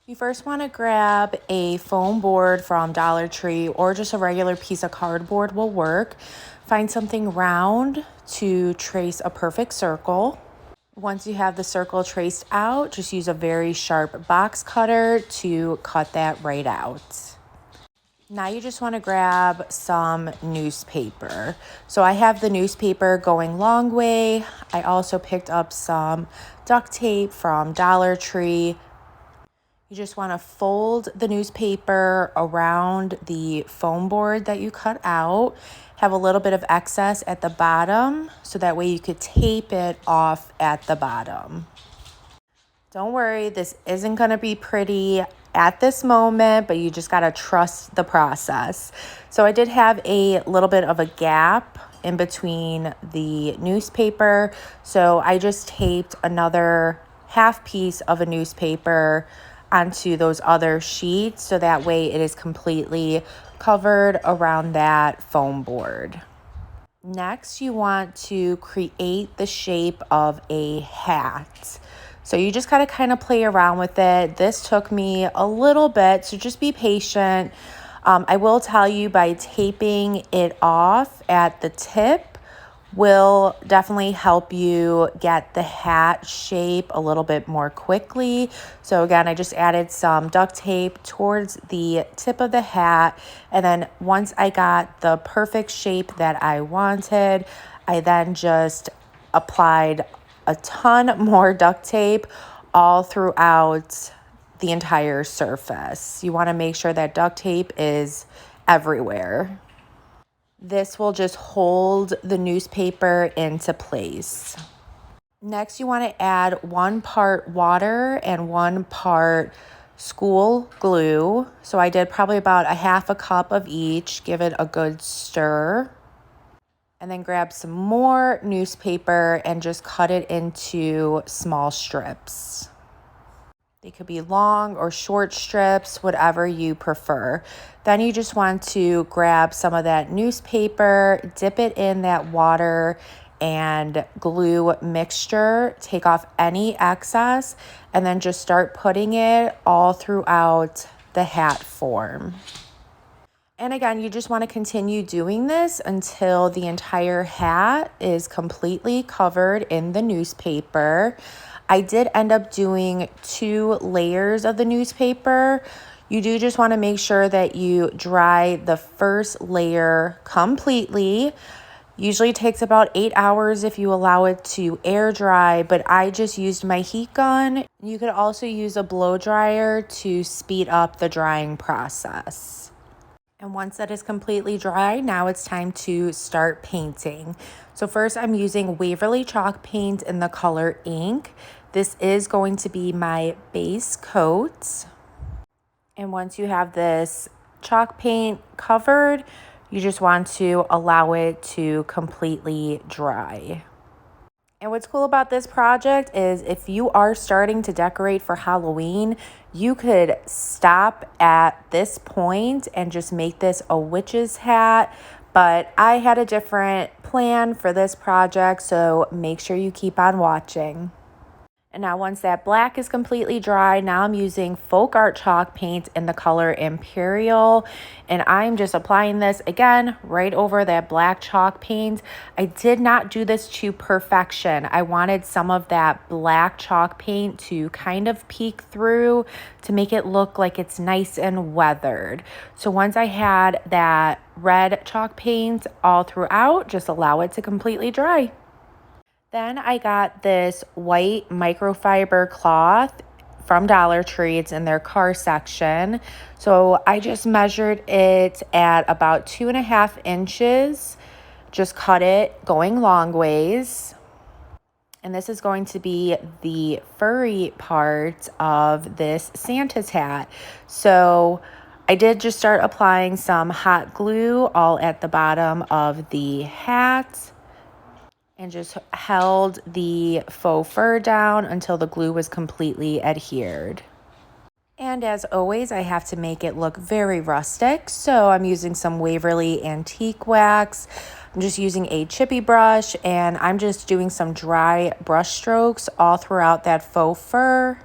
You first want to grab a foam board from Dollar Tree, or just a regular piece of cardboard will work. Find something round to trace a perfect circle. Once you have the circle traced out, just use a very sharp box cutter to cut that right out. Now you just want to grab some newspaper. So I have the newspaper going long way. I also picked up some duct tape from Dollar Tree. You just want to fold the newspaper around the foam board that you cut out. Have a little bit of excess at the bottom so that way you could tape it off at the bottom. Don't worry, this isn't going to be pretty at this moment, but you just got to trust the process. So I did have a little bit of a gap in between the newspaper. So I just taped another half piece of a newspaper onto those other sheets so that way it is completely covered around that foam board. Next, you want to create the shape of a hat. So you just gotta kind of play around with it. This took me a little bit, so just be patient. I will tell you, by taping it off at the tip will definitely help you get the hat shape a little bit more quickly. So again, I just added some duct tape towards the tip of the hat. And then once I got the perfect shape that I wanted, I then just applied a ton more duct tape all throughout the entire surface. You want to make sure that duct tape is everywhere. This will just hold the newspaper into place. Next, you want to add 1 part water and 1 part school glue. So I did probably about a half a cup of each. Give it a good stir. And then grab some more newspaper and just cut it into small strips. They could be long or short strips, whatever you prefer. Then you just want to grab some of that newspaper, dip it in that water and glue mixture, take off any excess, and then just start putting it all throughout the hat form. And again, you just want to continue doing this until the entire hat is completely covered in the newspaper. I did end up doing 2 layers of the newspaper. You do just want to make sure that you dry the first layer completely. Usually it takes about 8 hours if you allow it to air dry, but I just used my heat gun. You could also use a blow dryer to speed up the drying process. And once that is completely dry, now it's time to start painting. So first I'm using Waverly chalk paint in the color ink. This is going to be my base coat. And once you have this chalk paint covered, you just want to allow it to completely dry. And what's cool about this project is if you are starting to decorate for Halloween, you could stop at this point and just make this a witch's hat. But I had a different plan for this project, so make sure you keep on watching. And now once that black is completely dry, now I'm using folk art chalk paint in the color Imperial. And I'm just applying this again right over that black chalk paint. I did not do this to perfection. I wanted some of that black chalk paint to kind of peek through to make it look like it's nice and weathered. So once I had that red chalk paint all throughout, just allow it to completely dry. Then I got this white microfiber cloth from Dollar Tree. It's in their car section. So I just measured it at about 2.5 inches. Just cut it going long ways. And this is going to be the furry part of this Santa's hat. So I did just start applying some hot glue all at the bottom of the hat, and just held the faux fur down until the glue was completely adhered. And as always, I have to make it look very rustic, so I'm using some Waverly Antique Wax. I'm just using a chippy brush, and I'm just doing some dry brush strokes all throughout that faux fur.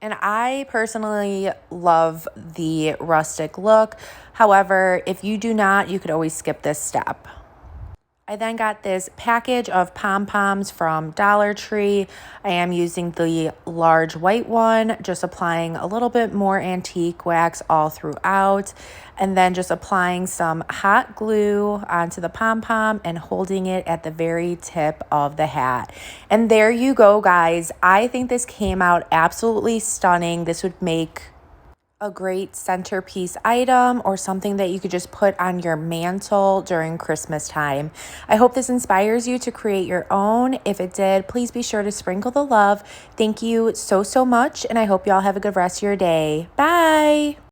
And I personally love the rustic look. However, if you do not, you could always skip this step. I then got this package of pom-poms from Dollar Tree. I am using the large white one, just applying a little bit more antique wax all throughout, and then just applying some hot glue onto the pom-pom and holding it at the very tip of the hat. And there you go, guys. I think this came out absolutely stunning. This would make a great centerpiece item or something that you could just put on your mantle during Christmas time. I hope this inspires you to create your own. If it did, please be sure to sprinkle the love. Thank you so much, and I hope you all have a good rest of your day. Bye.